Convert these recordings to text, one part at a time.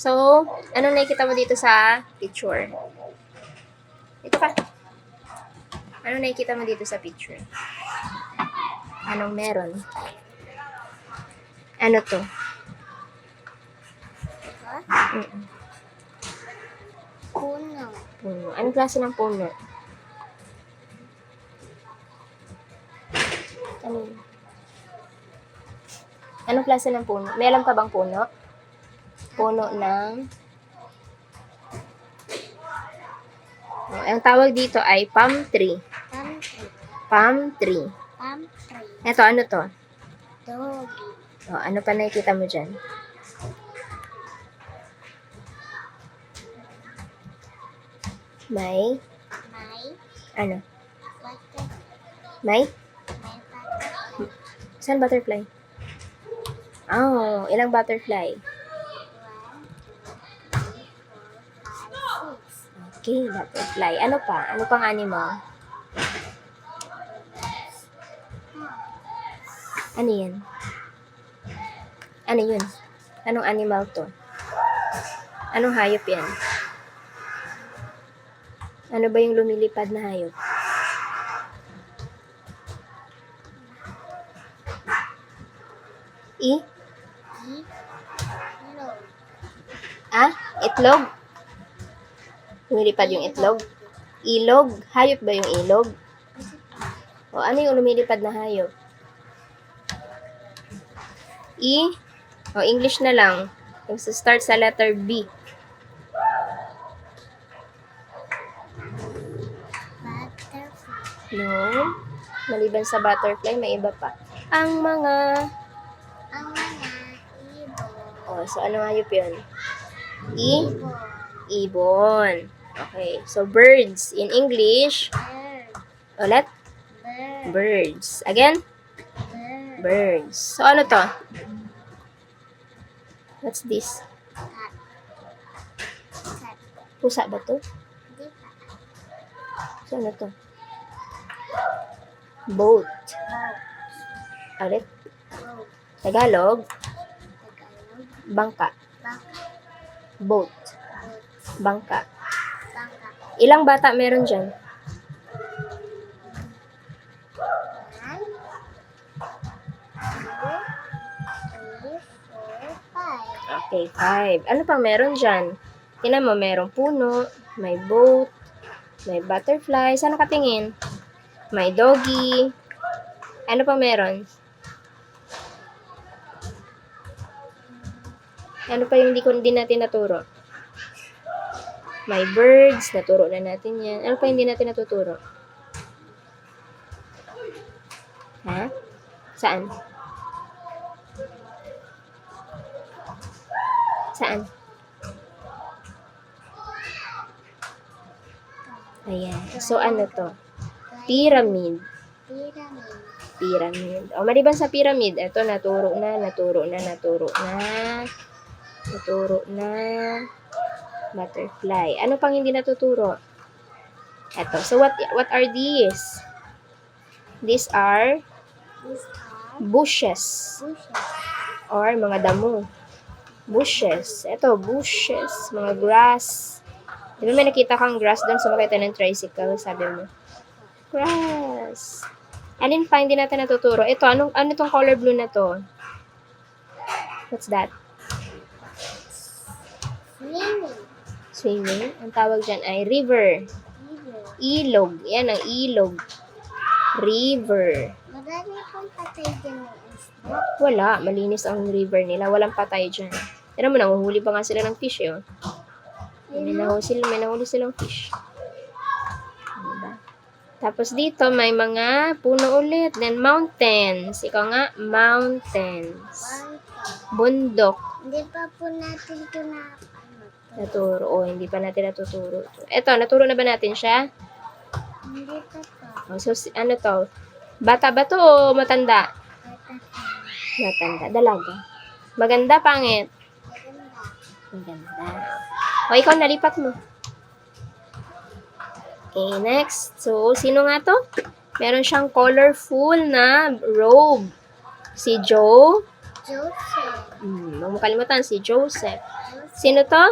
So, ano nakikita mo dito sa picture? Ito ka. Ano nakikita mo dito sa picture? Anong meron? Ano to? Puno. Puno. Anong klase ng puno? Ano yun? Anong klase ng puno? May alam ka bang puno? Puno ng... ang tawag dito ay palm tree. Palm tree. Palm tree. Palm tree. Ito, ano to? Doggy. Ano pa nakikita mo dyan? May? Ano? Butter. May? May butter. Saan butterfly? Oh, ilang butterfly? 1, 2, 3, 4, 5, 6. Okay, butterfly. Ano pa? Ano pang animal? Ano yan? Ano yun? Anong animal to? Anong hayop yan? Ano ba yung lumilipad na hayop? Hello. Itlog? Lumilipad yung itlog? Ilog? Hayop ba yung ilog? O ano yung lumilipad na hayop? English na lang. Yung start sa letter B. Butterfly. No. Maliban sa butterfly, may iba pa. Ang mga... ibon. so ano hayop yun? Ibon. Ibon. Okay. So, birds. In English, Bird. ulit? Bird. Birds. Again? Bird. Birds. So, ano to? What's this? Cat. Cat. Pusa ba to? Hindi pa. So, ano to? Boat. Boat. Ulit? Boat. Tagalog? Tagalog. Bangka. Baka. Boat. Boat. Bangka. Baka. Ilang bata meron dyan? 1, 2, 3, 4, 5. Okay, 5. Ano pang meron dyan? Tingnan mo, merong puno, may boat, may butterfly. Saan nakatingin? May doggy. Ano pang meron? Ano pa yung hindi natin naturo? May birds. Naturo na natin yan. Ano pa hindi natin natuturo? Ha? Saan? Saan? Ayan. So, ano to? Pyramid. Pyramid. Pyramid. Maliban sa pyramid, ito, naturo na. Butterfly. Ano pang hindi natuturo? Ito. So, what are these? These are These are bushes. bushes. Or mga damo. Bushes. Ito, bushes. Mga grass. Di ba may nakita kang grass doon? Sumakay tayo ng tricycle, sabi mo. Grass. Alin pa hindi natin natuturo? Ito, ano tong color blue na to? What's that? Swimming. Swimming. Ang tawag dyan ay river. River. Ilog. Yan ang ilog. River. Madami pong patay dyan ng isda. Wala. Malinis ang river nila. Walang patay dyan. Pero mo, nanguhuli pa nga sila ng fish, eh. May nahuli silang fish. Diba? Tapos dito, may mga puno ulit. Then, mountains. Ikaw nga, mountains. Bundok. Hindi pa po natin ito na Naturo. Hindi pa natin natuturo. Eto, naturo na ba natin siya? Hindi pa po. So, ano to? Bata ba to o matanda? Bata. Matanda. Dalaga. Maganda, pangit. Maganda. Maganda. Ikaw, nalipat mo. Okay, next. So, sino nga to? Meron siyang colorful na robe. Si Joe. Joseph. Huwag mo kalimutan, si Joseph. Joseph. Sino to?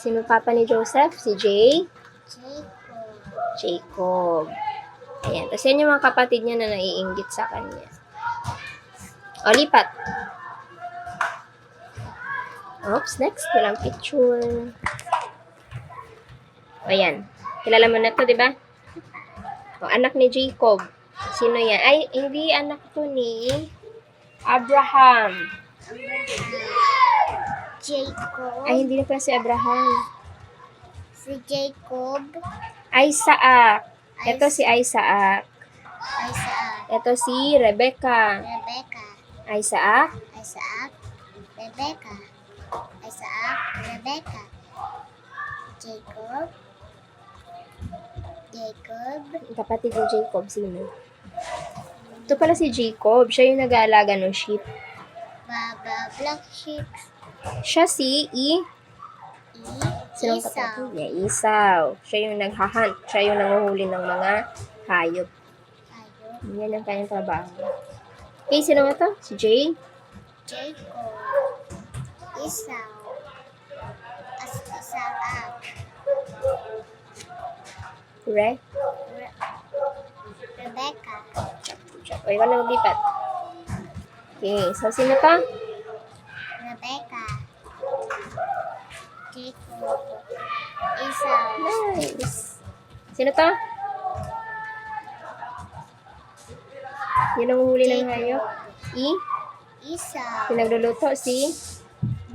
Sino papa ni Joseph? Si Jay? Jacob. Jacob. Ayan. Tapos yan yung mga kapatid niya na naiinggit sa kanya. O, lipat. Oops, next. Walang picture. O, ayan. Kilala mo na to, di ba? O, anak ni Jacob. Sino yan? Ay, hindi anak to ni Abraham. Jacob. Ay, hindi na pala si Abraham. Si Jacob. Isaac. Ito si Isaac. Isaac. Ito si Rebecca. Rebecca. Isaac. Isaac. Rebecca. Isaac. Rebecca. Jacob. Jacob. Ang kapatid ni Jacob, sino? Ito pala si Jacob. Siya yung nag-aalaga ng sheep. Baba. Black sheep. Siya si Sinong Esau. kapatid niya? Esau. Siya yung naghahunt. Siya yung nanguhuli ng mga hayop. Ayun. Yan ang kanyang trabaho. Okay, sino nga to? Si Jay? Jacob. Esau. Isaac. Correct? Rebecca. O, ikaw na maglipat. Okay, so sino to? Rebecca. Jacob. Esau. Nice. Sino to? Yung nanguhuli ng hayop? Esau. Pinagluluto si?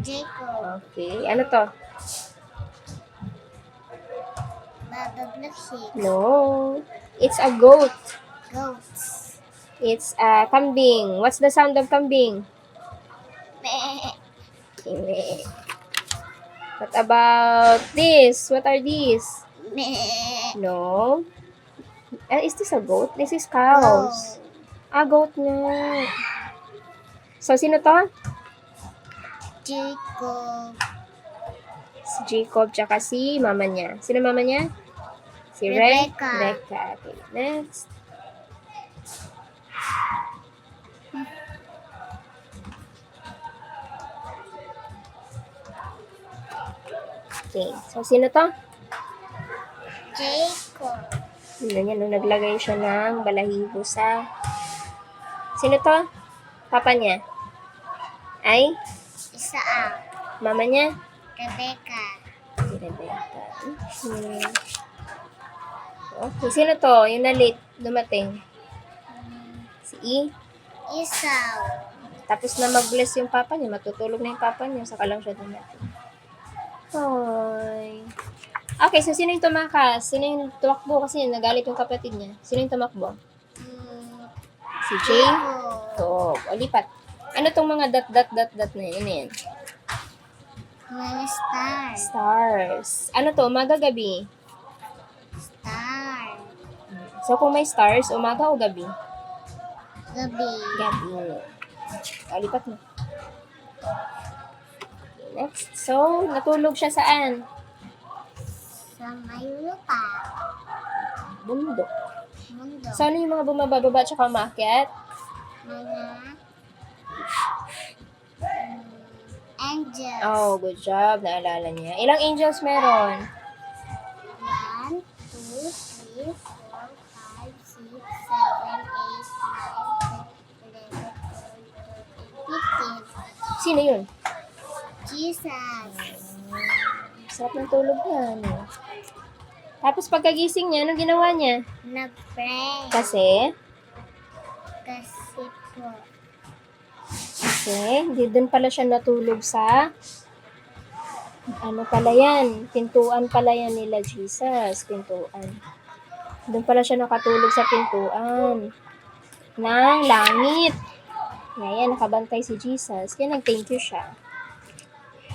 Jacob. Okay, ano to? Baba Black sheep. No. It's a goat. Goats. It's a kambing. What's the sound of kambing? Meh. What about this? What are these? Meh. No. Is this a goat? This is cows. Ah, goat nga. So, sino to? Jacob. Si Jacob, tsaka si mama niya. Sino mama niya? Si Rebecca. Rebecca. Okay, next. Okay, so sino to? Jacob. Sino niya nung naglagay siya ng balahibo sa... Sino to? Papa niya? Ay? Isaac. Mama niya? Rebecca. Si Rebecca. Okay, sino to? Yung na late dumating. Si Esau. Tapos na mag-bless yung papa niya, matutulog na yung papa niya, saka lang siya dumating. Hoy. Okay, so sino yung tumakas? Sino yung tumakbo? Kasi nagalit yung kapatid niya. Sino yung tumakbo? Si Jay? Jacob. To. O, lipat. Ano tong mga dot na yun? Ano yan? Mga stars. Stars. Ano to? Umaga, gabi? Star. So, kung may stars, umaga o gabi? Gabi. Gabi. O, lipat mo. Okay, next. So, natulog siya saan? Sa may lupa. Bundok. Mundo. So, ano yung mga bumababa tsaka umakyat? Mga angels. Oh, good job. Naalala niya. Ilang angels meron? 1, 2, 3, 4, 5, 6, 7, 8, 9, 10, 11, 12, 13, 14, 15. Sino yun? Jesus. Sarap ng tulog niya. Ano? Tapos pagkagising niya, anong ginawa niya? Nag-pray. Kasi po. hindi doon pala siya natulog sa ano pala yan? Pintuan pala yan nila Jesus. Pintuan. Doon pala siya nakatulog sa pintuan ng langit. Ngayon, nakabantay si Jesus. Kaya nag-thank you siya.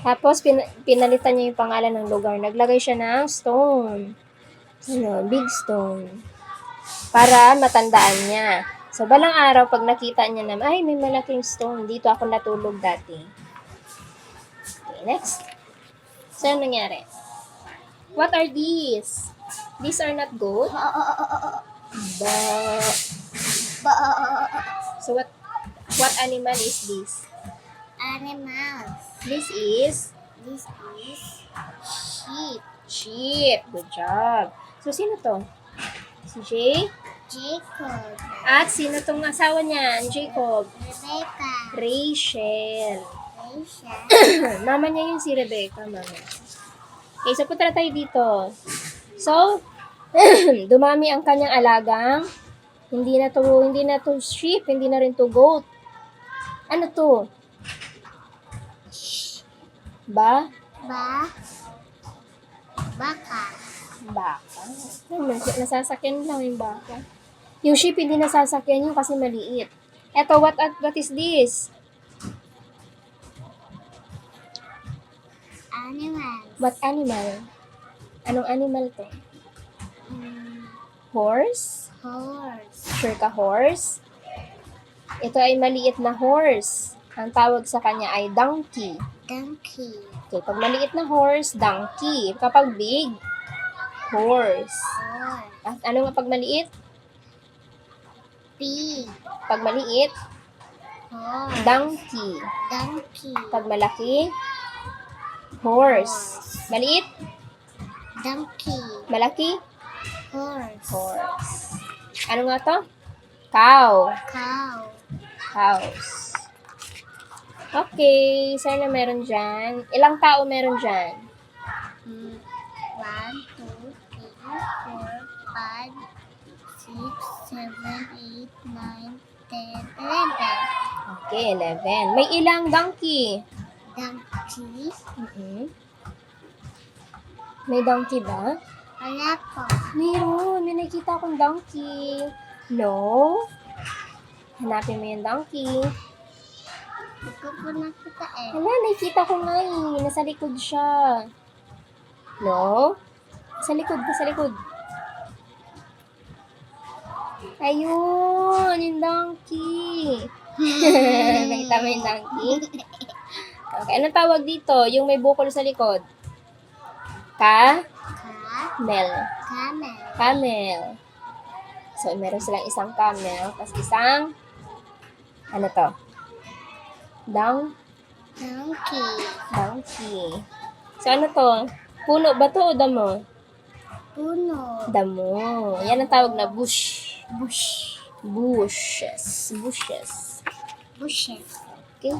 Tapos, pinalitan niya yung pangalan ng lugar. Naglagay siya ng stone. Ano, big stone. Para matandaan niya. So, balang araw, pag nakita niya na, ay, may malaking stone. Dito ako natulog dati. Okay, next. So, ano nangyari? What are these? These are not goat. But, so, what animal is this? Animals. This is This is sheep. sheep. Good job. So, sino to? Si Jay? Jacob. At sino tong asawa niya? Jacob? Rebecca. Rachel. Rachel. Mama niya yung si Rebecca, mama. Okay, so punta na tayo dito. So, dumami ang kanyang alagang. Hindi na to sheep, hindi na rin to goat. Ano to? Ba? Baka. Baka. Nasasakyan lang yung baka. Yung sheep hindi nasasakyan yung kasi maliit. Eto, what is this? Animals. What animal? Anong animal to? Mm, Horse? horse. Sure ka horse? Ito ay maliit na horse. Ang tawag sa kanya ay donkey. Donkey. Okay, pag maliit na horse, donkey. Kapag big, horse. Horse. At ano nga pag maliit? Pig. Pag maliit, Horse. donkey. Donkey. Pag malaki, horse. Maliit, Donkey. malaki, Horse. horse. Ano nga to? Cow. Cow. House. Okay, sana meron dyan. Ilang tao meron dyan? 1, 2, 3, 4, 5, 6, 7, 8, 9, 10, 11. Okay, 11. May ilang donkey? Donkey. May donkey ba? Wala po. Meron. May nakikita akong donkey. No? Hanapin mo yung donkey. Hindi ko po nakita eh. Hala, nakikita ko nga eh. Nasa likod siya. No? Sa likod. Ayun, yung donkey. Nakita mo yung donkey? Okay, anong tawag dito? Yung may bukol sa likod? Camel. Camel. Camel. So, meron silang isang camel, tapos isang, ano to? Donkey. Donkey. So, ano to? Puno ba to o damo? Puno. Damo. Yan ang tawag na bush. Bush. Bushes. Bushes. Okay?